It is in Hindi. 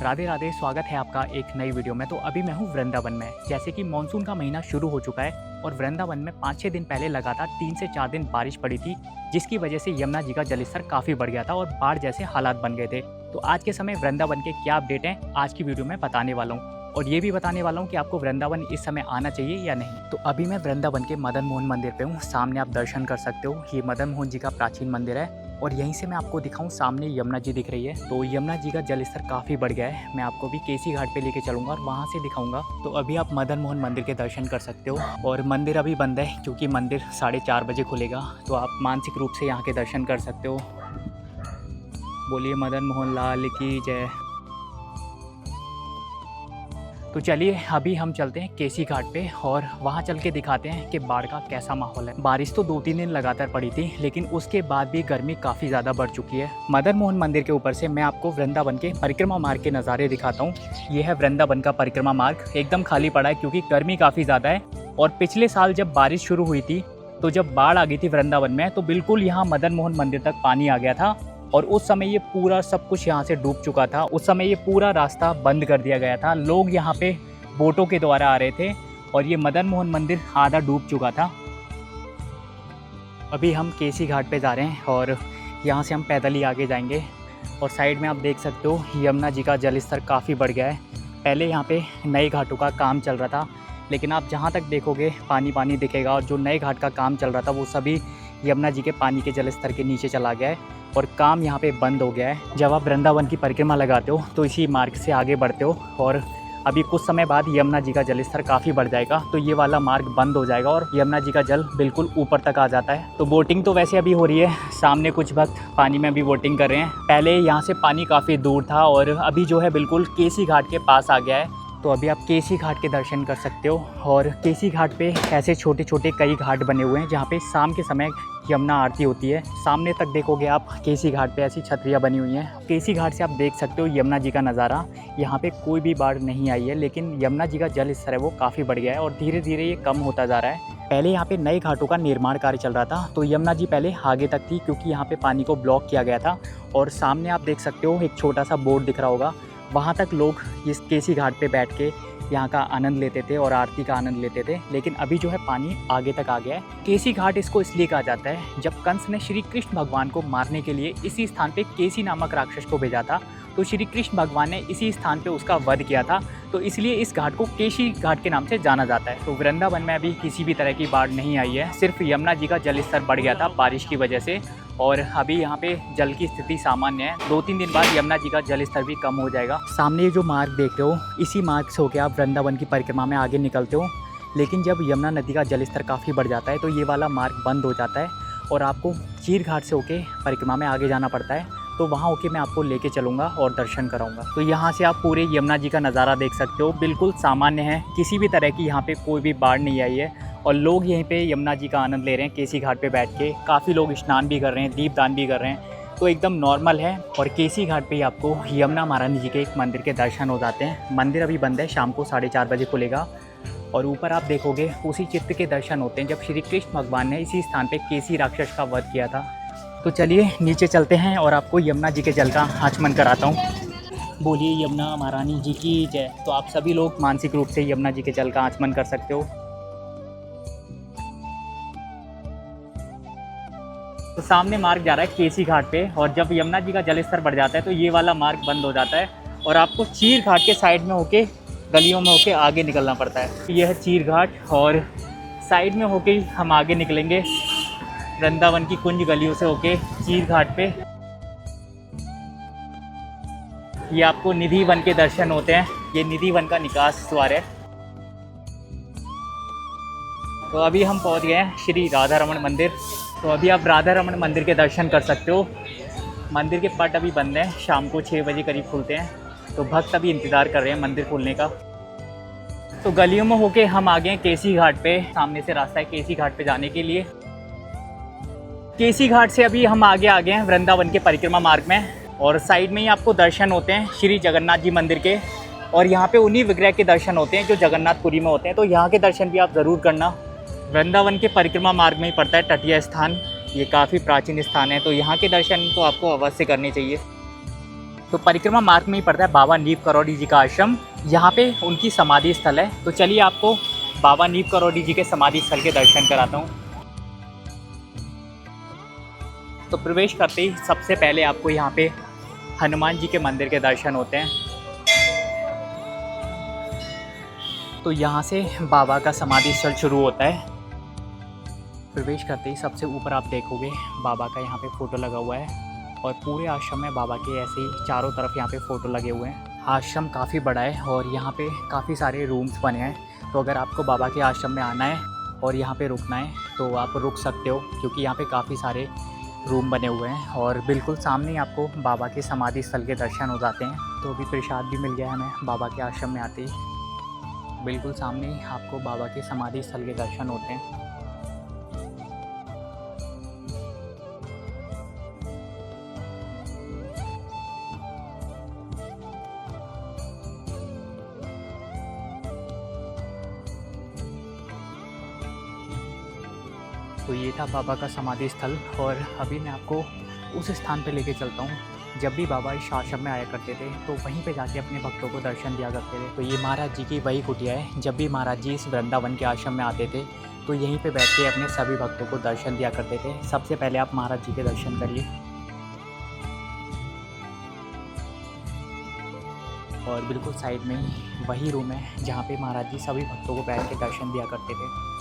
राधे राधे, स्वागत है आपका एक नई वीडियो में। तो अभी मैं हूँ वृंदावन में। जैसे कि मानसून का महीना शुरू हो चुका है और वृंदावन में 5-6 दिन पहले लगातार 3 से 4 दिन बारिश पड़ी थी, जिसकी वजह से यमुना जी का जलस्तर काफ़ी बढ़ गया था और बाढ़ जैसे हालात बन गए थे। तो आज के समय वृंदावन के क्या अपडेट हैं, आज की वीडियो में बताने वाला हूँ और ये भी बताने वाला हूँ कि आपको वृंदावन इस समय आना चाहिए या नहीं। तो अभी मैं वृंदावन के मदन मोहन मंदिर पे हूँ। सामने आप दर्शन कर सकते हो, ये मदन मोहन जी का प्राचीन मंदिर है और यहीं से मैं आपको दिखाऊं, सामने यमुना जी दिख रही है। तो यमुना जी का जलस्तर काफ़ी बढ़ गया है। मैं आपको भी केसी घाट पे लेके चलूंगा और वहाँ से दिखाऊंगा। तो अभी आप मदन मोहन मंदिर के दर्शन कर सकते हो और मंदिर अभी बंद है क्योंकि मंदिर 4:30 बजे खुलेगा। तो आप मानसिक रूप से यहाँ के दर्शन कर सकते हो। बोलिए मदन मोहन लाल की जय। तो चलिए अभी हम चलते हैं केसी घाट पे और वहाँ चल के दिखाते हैं कि बाढ़ का कैसा माहौल है। बारिश तो 2-3 दिन लगातार पड़ी थी, लेकिन उसके बाद भी गर्मी काफ़ी ज़्यादा बढ़ चुकी है। मदन मोहन मंदिर के ऊपर से मैं आपको वृंदावन के परिक्रमा मार्ग के नज़ारे दिखाता हूँ। ये है वृंदावन का परिक्रमा मार्ग, एकदम खाली पड़ा है क्योंकि गर्मी काफ़ी ज़्यादा है। और पिछले साल जब बारिश शुरू हुई थी, तो जब बाढ़ आ गई थी वृंदावन में, तो बिल्कुल यहाँ मदन मोहन मंदिर तक पानी आ गया था और उस समय ये पूरा सब कुछ यहाँ से डूब चुका था। उस समय ये पूरा रास्ता बंद कर दिया गया था। लोग यहाँ पे बोटों के द्वारा आ रहे थे और ये मदन मोहन मंदिर आधा डूब चुका था। अभी हम केसी घाट पे जा रहे हैं और यहाँ से हम पैदल ही आगे जाएंगे। और साइड में आप देख सकते हो यमुना जी का जलस्तर काफ़ी बढ़ गया है। पहले यहाँ पे नए घाटों का काम चल रहा था, लेकिन आप जहाँ तक देखोगे पानी पानी दिखेगा और जो नए घाट का काम चल रहा था वो सभी यमुना जी के पानी के जलस्तर के नीचे चला गया है और काम यहाँ पे बंद हो गया है। जब आप वृंदावन की परिक्रमा लगाते हो तो इसी मार्ग से आगे बढ़ते हो और अभी कुछ समय बाद यमुना जी का जलस्तर काफ़ी बढ़ जाएगा, तो ये वाला मार्ग बंद हो जाएगा और यमुना जी का जल बिल्कुल ऊपर तक आ जाता है। तो बोटिंग तो वैसे अभी हो रही है, सामने कुछ भक्त पानी में भी बोटिंग कर रहे हैं। पहले यहाँ से पानी काफ़ी दूर था और अभी जो है बिल्कुल केसी घाट के पास आ गया है। तो अभी आप केसी घाट के दर्शन कर सकते हो और केसी घाट पे ऐसे छोटे छोटे कई घाट बने हुए हैं जहाँ पे शाम के समय यमुना आरती होती है। सामने तक देखोगे आप केसी घाट पे ऐसी छतरियाँ बनी हुई हैं। केसी घाट से आप देख सकते हो यमुना जी का नज़ारा। यहाँ पे कोई भी बाढ़ नहीं आई है, लेकिन यमुना जी का जल स्तर है वो काफ़ी बढ़ गया है और धीरे धीरे ये कम होता जा रहा है। पहले यहाँ पे नए घाटों का निर्माण कार्य चल रहा था, तो यमुना जी पहले आगे तक थी क्योंकि यहाँ पे पानी को ब्लॉक किया गया था। और सामने आप देख सकते हो एक छोटा सा बोर्ड दिख रहा होगा, वहाँ तक लोग इस केसी घाट पे बैठ के यहाँ का आनंद लेते थे और आरती का आनंद लेते थे। लेकिन अभी जो है पानी आगे तक आ गया है। केसी घाट इसको इसलिए कहा जाता है, जब कंस ने श्री कृष्ण भगवान को मारने के लिए इसी स्थान पे केसी नामक राक्षस को भेजा था, तो श्री कृष्ण भगवान ने इसी स्थान पे उसका वध किया था, तो इसलिए इस घाट को केसी घाट के नाम से जाना जाता है। तो वृंदावन में अभी किसी भी तरह की बाढ़ नहीं आई है, सिर्फ यमुना जी का जलस्तर बढ़ गया था बारिश की वजह से और अभी यहाँ पे जल की स्थिति सामान्य है। 2-3 दिन बाद यमुना जी का जलस्तर भी कम हो जाएगा। सामने जो मार्ग देख रहे हो, इसी मार्ग से होकर आप वृंदावन की परिक्रमा में आगे निकलते हो। लेकिन जब यमुना नदी का जलस्तर काफ़ी बढ़ जाता है तो ये वाला मार्ग बंद हो जाता है और आपको चीर घाट से होके परिक्रमा में आगे जाना पड़ता है। तो वहाँ होके मैं आपको लेके चलूँगा और दर्शन कराऊंगा। तो यहाँ से आप पूरे यमुना जी का नज़ारा देख सकते हो, बिल्कुल सामान्य है, किसी भी तरह की यहाँ पे कोई भी बाढ़ नहीं आई है और लोग यहीं पे यमुना जी का आनंद ले रहे हैं केसी घाट पे बैठ के। काफ़ी लोग स्नान भी कर रहे हैं, दीपदान भी कर रहे हैं, तो एकदम नॉर्मल है। और केसी घाट पे ही आपको यमुना महारानी जी के एक मंदिर के दर्शन हो जाते हैं। मंदिर अभी बंद है, शाम को 4:30 बजे खुलेगा और ऊपर आप देखोगे उसी चित्र के दर्शन होते हैं जब श्री कृष्ण भगवान ने इसी स्थान पर केसी राक्षस का वध किया था। तो चलिए नीचे चलते हैं और आपको यमुना जी के जल का आचमन कराता हूँ। बोलिए यमुना महारानी जी की जय। तो आप सभी लोग मानसिक रूप से यमुना जी के जल का आचमन कर सकते हो। तो सामने मार्ग जा रहा है केसी घाट पे और जब यमुना जी का जलस्तर बढ़ जाता है तो ये वाला मार्ग बंद हो जाता है और आपको चीर घाट के साइड में होके गलियों में होके आगे निकलना पड़ता है। यह है चीर घाट और साइड में होके हम आगे निकलेंगे वृंदावन की कुंज गलियों से होके चीर घाट पे। ये आपको निधि वन के दर्शन होते हैं, ये निधि वन का निकास द्वार है। तो अभी हम पहुंच गए हैं श्री राधा रमण मंदिर। तो अभी आप राधा रमण मंदिर के दर्शन कर सकते हो। मंदिर के पट अभी बंद हैं, शाम को 6 बजे करीब खुलते हैं, तो भक्त अभी इंतज़ार कर रहे हैं मंदिर खुलने का। तो गलियों में होके हम आ गए हैं केसी घाट पे। सामने से रास्ता है केसी घाट पे जाने के लिए। केसी घाट से अभी हम आगे आ गए हैं वृंदावन के परिक्रमा मार्ग में और साइड में ही आपको दर्शन होते हैं श्री जगन्नाथ जी मंदिर के और यहाँ पे उन्हीं विग्रह के दर्शन होते हैं जो जगन्नाथपुरी में होते हैं, तो यहाँ के दर्शन भी आप ज़रूर करना। वृंदावन के परिक्रमा मार्ग में ही पड़ता है तटीय स्थान, ये काफ़ी प्राचीन स्थान है, तो यहाँ के दर्शन तो आपको अवश्य करने चाहिए। तो परिक्रमा मार्ग में ही पड़ता है बाबा नीव करोड़ी जी का आश्रम। यहाँ पे उनकी समाधि स्थल है। तो चलिए आपको बाबा नीव करोड़ी जी के समाधि स्थल के दर्शन कराता हूँ। तो प्रवेश करते ही सबसे पहले आपको यहाँ पे हनुमान जी के मंदिर के दर्शन होते हैं। तो यहाँ से बाबा का समाधि स्थल शुरू होता है। प्रवेश करते ही सबसे ऊपर आप देखोगे बाबा का यहाँ पे फ़ोटो लगा हुआ है और पूरे आश्रम में बाबा के ऐसे ही चारों तरफ यहाँ पे फ़ोटो लगे हुए हैं। आश्रम काफ़ी बड़ा है और यहाँ पे काफ़ी सारे रूम्स बने हैं। तो अगर आपको बाबा के आश्रम में आना है और यहाँ पे रुकना है तो आप रुक सकते हो, क्योंकि यहाँ पे काफ़ी सारे रूम बने हुए हैं और बिल्कुल सामने ही आपको बाबबाबा के समाधि स्थल के दर्शन हो जाते हैं। तो अभी प्रसाद भी मिल गया है हमें बाबा के आश्रम में आते ही। बिल्कुल सामने ही आपको बाबा के समाधि स्थल के दर्शन होते हैं। तो ये था बाबा का समाधि स्थल और अभी मैं आपको उस स्थान पे लेके चलता हूँ जब भी बाबा इस आश्रम में आया करते थे तो वहीं पे जाके अपने भक्तों को दर्शन दिया करते थे। तो ये महाराज जी की वही कुटिया है। जब भी महाराज जी इस वृंदावन के आश्रम में आते थे तो यहीं पे बैठ के अपने सभी भक्तों को दर्शन दिया करते थे। सबसे पहले आप महाराज जी के दर्शन करिए। और बिल्कुल साइड में ही वही रूम है जहाँ पे महाराज जी सभी भक्तों को बैठ के दर्शन दिया करते थे।